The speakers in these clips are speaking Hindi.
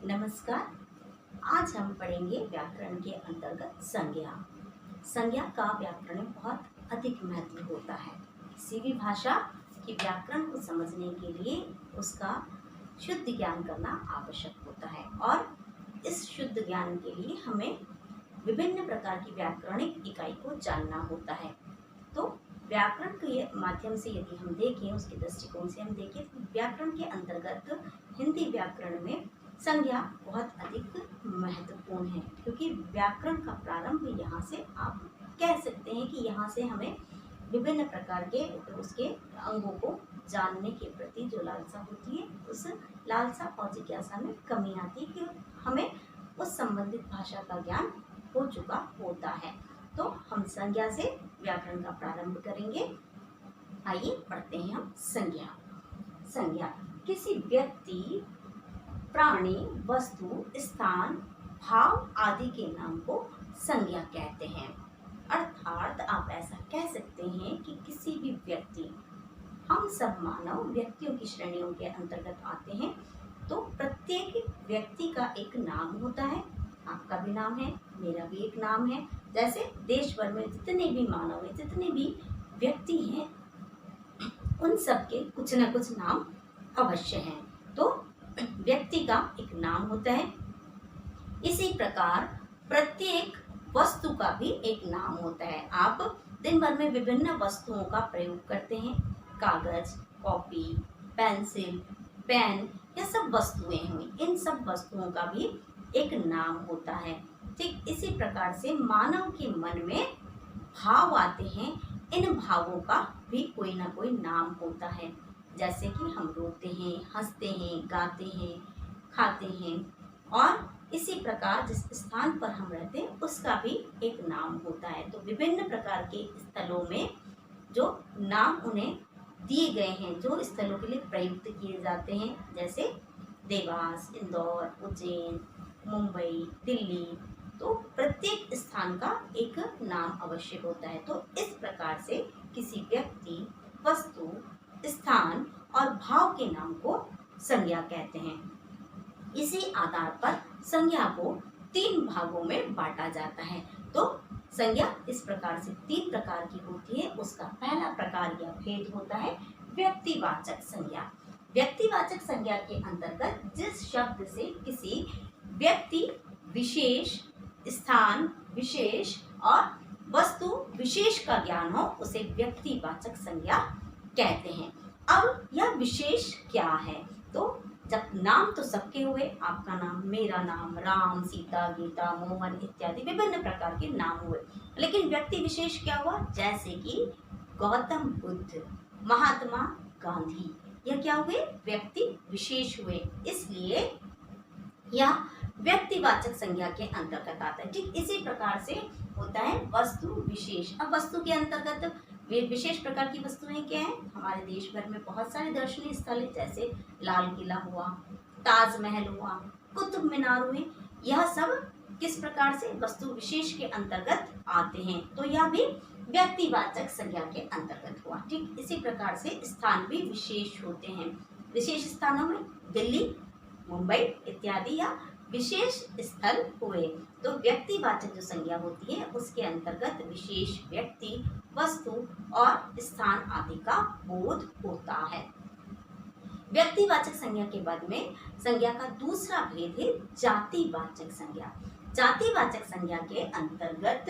नमस्कार। आज हम पढ़ेंगे व्याकरण के अंतर्गत संज्ञा। संज्ञा का व्याकरण में बहुत अधिक महत्व होता है। किसी भी भाषा की व्याकरण को समझने के लिए उसका शुद्ध ज्ञान करना आवश्यक होता है और इस शुद्ध ज्ञान के लिए हमें विभिन्न प्रकार की व्याकरणिक इकाई को जानना होता है। तो व्याकरण के माध्यम से यदि हम देखें, उसके दृष्टिकोण से हम देखें तो व्याकरण के अंतर्गत हिंदी व्याकरण में संज्ञा बहुत अधिक महत्वपूर्ण है, क्योंकि व्याकरण का प्रारंभ यहाँ से आप कह सकते हैं कि यहाँ से हमें विभिन्न प्रकार के उसके अंगों को जानने के प्रति जो लालसा होती है, उस लालसा और जिज्ञासा में कमी आती है कि हमें उस संबंधित भाषा का ज्ञान हो चुका होता है। तो हम संज्ञा से व्याकरण का प्रारंभ करेंगे। आइए पढ़ते हैं हम संज्ञा। संज्ञा किसी व्यक्ति, प्राणी, वस्तु, स्थान, भाव आदि के नाम को संज्ञा कहते हैं। अर्थात आप ऐसा कह सकते हैं कि किसी भी व्यक्ति, हम सब मानव व्यक्तियों की श्रेणियों के अंतर्गत आते हैं, तो प्रत्येक व्यक्ति का एक नाम होता है। आपका भी नाम है, मेरा भी एक नाम है। जैसे देश भर में जितने भी मानव हैं, जितने भी व्यक्ति हैं, उन सब के कुछ न कुछ नाम अवश्य हैं। तो व्यक्ति का एक नाम होता है। इसी प्रकार प्रत्येक वस्तु का भी एक नाम होता है। आप दिन भर में विभिन्न वस्तुओं का प्रयोग करते हैं। कागज, कॉपी, पेंसिल, पेन, यह सब वस्तुएं हुई। इन सब वस्तुओं का भी एक नाम होता है। ठीक इसी प्रकार से मानव के मन में भाव आते हैं। इन भावों का भी कोई ना कोई नाम होता है। जैसे कि हम रोते हैं, हंसते हैं, गाते हैं, खाते हैं, और इसी प्रकार जिस स्थान पर हम रहते हैं उसका भी एक नाम होता है। तो विभिन्न प्रकार के स्थलों में जो नाम उन्हें दिए गए हैं, जो स्थलों के लिए प्रयुक्त किए जाते हैं, जैसे देवास, इंदौर, उज्जैन, मुंबई, दिल्ली, तो प्रत्येक स्थान का एक नाम अवश्य होता है। तो इस प्रकार से किसी व्यक्ति, वस्तु, स्थान और भाव के नाम को संज्ञा कहते हैं। इसी आधार पर संज्ञा को 3 भागों में बांटा जाता है। तो संज्ञा इस प्रकार से 3 प्रकार की होती है। उसका पहला प्रकार या भेद होता है व्यक्तिवाचक संज्ञा। व्यक्तिवाचक संज्ञा के अंतर्गत जिस शब्द से किसी व्यक्ति विशेष, स्थान विशेष और वस्तु विशेष का ज्ञान हो, उसे व्यक्तिवाचक संज्ञा कहते हैं। अब यह विशेष क्या है? तो जब नाम तो सबके हुए, आपका नाम, मेरा नाम, राम, सीता, गीता, मोहन इत्यादि विभिन्न प्रकार के नाम हुए, लेकिन व्यक्ति विशेष क्या हुआ? जैसे कि गौतम बुद्ध, महात्मा गांधी, यह क्या हुए? व्यक्ति विशेष हुए। इसलिए यह व्यक्तिवाचक संज्ञा के अंतर्गत आता है। ठीक इसी प्रकार से होता है वस्तु विशेष। अब वस्तु के अंतर्गत विशेष प्रकार की वस्तुएं क्या है? हमारे देश भर में बहुत सारे दर्शनीय स्थल हैं, जैसे लाल किला हुआ, ताजमहल हुआ, कुतुब मीनार हुए। यह सब किस प्रकार से वस्तु विशेष के अंतर्गत आते हैं। तो यह भी व्यक्तिवाचक संज्ञा के अंतर्गत हुआ। ठीक इसी प्रकार से स्थान भी विशेष होते हैं। विशेष स्थानों में दिल्ली, मुंबई इत्यादि या विशेष स्थल हुए। तो व्यक्तिवाचक जो संज्ञा होती है उसके अंतर्गत विशेष व्यक्ति, वस्तु और स्थान आदि का बोध होता है। व्यक्तिवाचक संज्ञा के बाद में संज्ञा का दूसरा भेद है जातिवाचक संज्ञा। जातिवाचक संज्ञा के अंतर्गत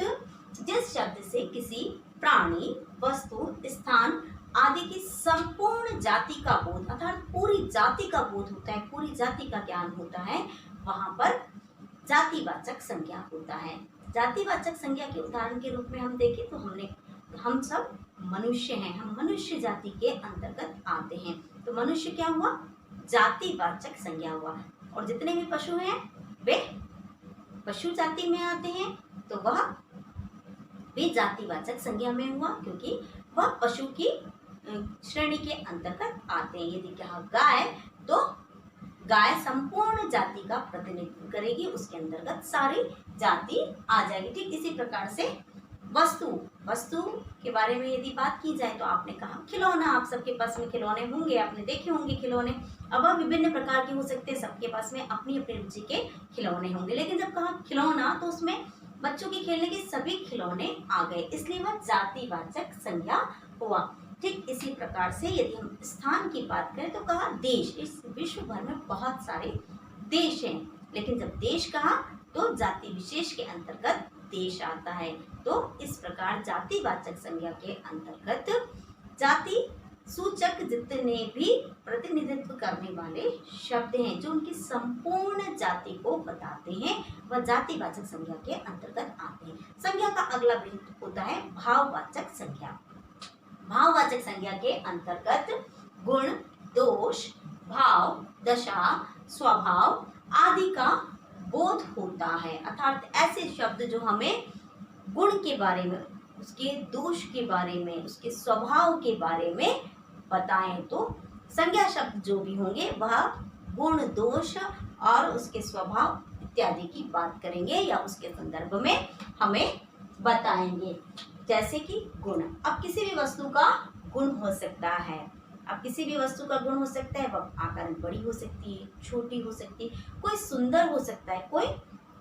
जिस शब्द से किसी प्राणी, वस्तु, स्थान आदि की संपूर्ण जाति का बोध, अर्थात पूरी जाति का बोध होता है, पूरी जाति का ज्ञान होता है, वहां पर जातिवाचक संज्ञा होता है। जातिवाचक संज्ञा के उदाहरण के रूप में हम देखें तो हम सब मनुष्य हैं, हम मनुष्य जाति के अंतर्गत आते हैं। तो मनुष्य क्या हुआ? जातिवाचक संज्ञा हुआ। और जितने भी पशु हैं वे पशु जाति में आते हैं, तो वह भी जातिवाचक संज्ञा में हुआ, क्योंकि वह पशु की श्रेणी के अंतर्गत आते हैं। यदि कहा गाय, तो गाय संपूर्ण जाति का प्रतिनिधित्व करेगी, उसके अंतर्गत सारी जाति आ जाएगी। ठीक इसी प्रकार से वस्तु, वस्तु के बारे में यदि बात की जाए तो आपने कहा खिलौना, आप सबके पास में खिलौने होंगे, आपने देखे होंगे खिलौने। अब वह विभिन्न प्रकार के हो सकते हैं, सबके पास में अपनी अपनी रुचि के खिलौने होंगे, लेकिन जब कहा खिलौना तो उसमें बच्चों के खेलने के सभी खिलौने आ गए, इसलिए वह जातिवाचक संज्ञा हुआ। ठीक इसी प्रकार से यदि हम स्थान की बात करें तो कहा देश, इस विश्व भर में बहुत सारे देश हैं, लेकिन जब देश कहा तो जाति विशेष के अंतर्गत देश आता है। तो इस प्रकार जातिवाचक संज्ञा के अंतर्गत जाति सूचक जितने भी प्रतिनिधित्व करने वाले शब्द हैं जो उनकी संपूर्ण जाति को बताते हैं, वह जातिवाचक संज्ञा के अंतर्गत आते हैं। संज्ञा का अगला भेद होता है भाववाचक संज्ञा। भाववाचक संज्ञा के अंतर्गत गुण, दोष, भाव, दशा, स्वभाव आदि का बोध होता है, अर्थात ऐसे शब्द जो हमें गुण के बारे में, उसके दोष के बारे में, उसके स्वभाव के बारे में बताएं। तो संज्ञा शब्द जो भी होंगे वह गुण, दोष और उसके स्वभाव इत्यादि की बात करेंगे या उसके संदर्भ में हमें बताएंगे। जैसे कि गुण, अब किसी भी वस्तु का गुण हो सकता है, अब किसी भी वस्तु का गुण हो सकता है, वह आकार में बड़ी हो सकती है, छोटी हो सकती है, कोई सुंदर हो सकता है, कोई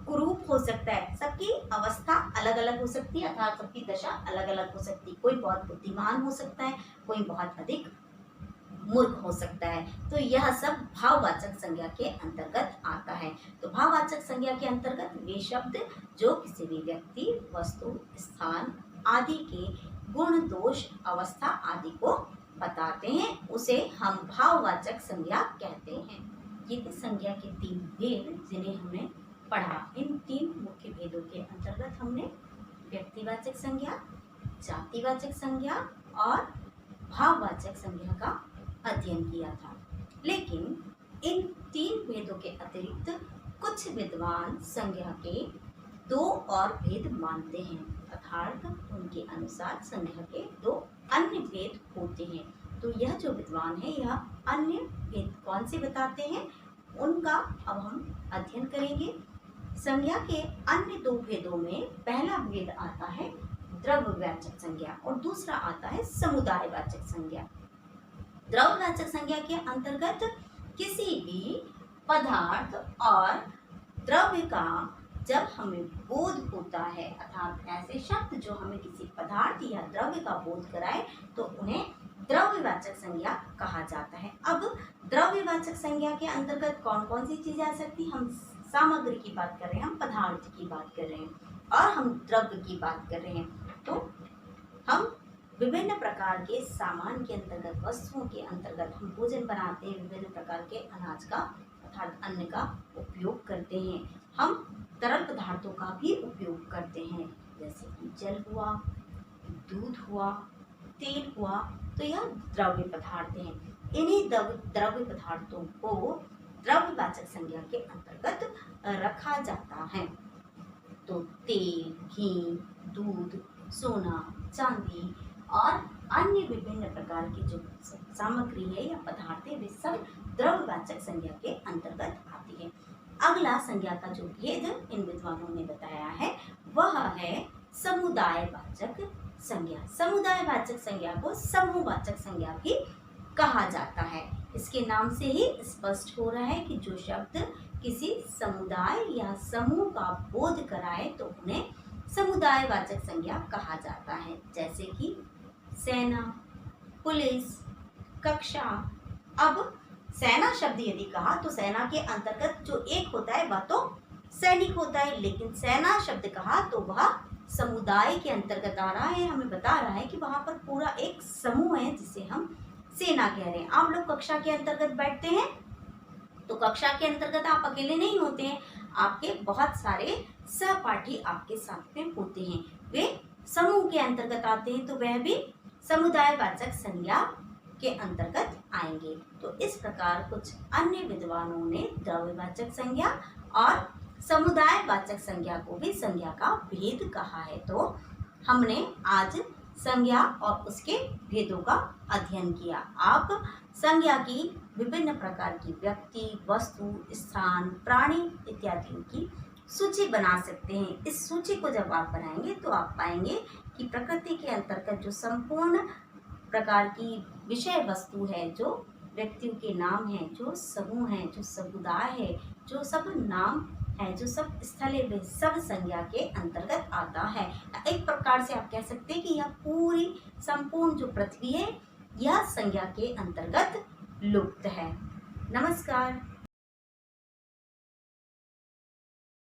कुरूप हो सकता है, सबकी अवस्था अलग अलग हो सकती है, अर्थात सबकी दशा अलग अलग हो सकती है। कोई बहुत बुद्धिमान हो सकता है, कोई बहुत अधिक मूर्ख हो सकता है। तो यह सब भाववाचक संज्ञा के अंतर्गत आता है। तो भाववाचक संज्ञा के अंतर्गत वे शब्द जो किसी भी व्यक्ति, वस्तु, स्थान आदि के गुण, दोष, अवस्था आदि को बताते हैं, उसे हम भाववाचक संज्ञा कहते हैं। ये थे संज्ञा के 3 भेद जिन्हें हमने पढ़ा। इन 3 मुख्य भेदों के अंतर्गत हमने व्यक्तिवाचक संज्ञा, जातिवाचक संज्ञा और भाववाचक संज्ञा का अध्ययन किया था। लेकिन इन 3 भेदों के अतिरिक्त कुछ विद्वान संज्ञा के 2 और भेद मानते हैं, अर्थात उनके अनुसार संज्ञा के 2 अन्य भेद होते हैं। तो यह जो विद्वान है यह अन्य भेद कौन से बताते हैं उनका अब हम अध्ययन करेंगे। संज्ञा के अन्य 2 भेदों में पहला भेद आता है द्रव्यवाचक संज्ञा और दूसरा आता है समुदायवाचक संज्ञा। द्रव्यवाचक संज्ञा के अंतर्गत किसी भी पदार्थ और द्रव्य का जब हमें बोध होता है, अर्थात ऐसे शब्द जो हमें किसी पदार्थ या द्रव्य का बोध कराए तो उन्हें द्रव्यवाचक संज्ञा कहा जाता है। अब द्रव्यवाचक संज्ञा के अंतर्गत कौन कौन सी चीजें आ सकती हैं? हम सामग्री की बात कर रहे हैं, हम पदार्थ की बात कर रहे हैं और हम द्रव्य की बात कर रहे हैं। तो हम विभिन्न प्रकार के सामान के अंतर्गत, वस्तुओं के अंतर्गत हम भोजन बनाते हैं, विभिन्न प्रकार के अनाज का अर्थात अन्न का उपयोग करते हैं। हम तरल पदार्थों का भी उपयोग करते हैं, जैसे कि जल हुआ, दूध हुआ, तेल हुआ, तो यह द्रव्य पदार्थ हैं। इन्हीं द्रव्य पदार्थों को द्रव्यवाचक संज्ञा के अंतर्गत रखा जाता है। तो तेल, घी, दूध, सोना, चांदी और अन्य विभिन्न प्रकार की जो सामग्री है या पदार्थ है वे सब द्रव्यवाचक संज्ञा के अंतर्गत आती है। अगला संज्ञा का जो भेद इन विद्वानों ने बताया है वह है समुदायवाचक संज्ञा। समुदायवाचक संज्ञा को समूहवाचक संज्ञा भी कहा जाता है। इसके नाम से ही स्पष्ट हो रहा है कि जो शब्द किसी समुदाय या समूह का बोध कराए तो उन्हें समुदायवाचक संज्ञा कहा जाता है, जैसे कि सेना, पुलिस, कक्षा। अब सेना शब्द यदि कहा तो सेना के अंतर्गत जो एक होता है वह तो सैनिक होता है, लेकिन सेना शब्द कहा तो वह समुदाय के अंतर्गत आ रहा है, हमें बता रहा है कि वहां पर पूरा एक समूह है जिसे हम सेना कह रहे हैं। आप लोग कक्षा के अंतर्गत बैठते हैं तो कक्षा के अंतर्गत आप अकेले नहीं होते हैं, आपके बहुत सारे सहपाठी आपके साथ में होते हैं, वे समूह के अंतर्गत आते हैं, तो वह भी समुदायवाचक संज्ञा के अंतर्गत आएंगे। तो इस प्रकार कुछ अन्य विद्वानों ने द्रव्यवाचक संज्ञा और समुदायवाचक संज्ञा को भी संज्ञा का भेद कहा है। तो हमने आज संज्ञा और उसके भेदों का अध्ययन किया। आप संज्ञा की विभिन्न प्रकार की व्यक्ति, वस्तु, स्थान, प्राणी इत्यादि की सूची बना सकते हैं। इस सूची को जब आप बनाएंगे तो आप पाएंगे कि प्रकृति के अंतर्गत जो संपूर्ण प्रकार की विषय वस्तु है, जो व्यक्तियों के नाम हैं, जो समूह हैं, जो समुदाय है, जो सब नाम है, जो सब स्थल है, वे सब संज्ञा के अंतर्गत आता है। एक प्रकार से आप कह सकते हैं कि यह पूरी संपूर्ण जो पृथ्वी है, यह संज्ञा के अंतर्गत लुप्त है। नमस्कार।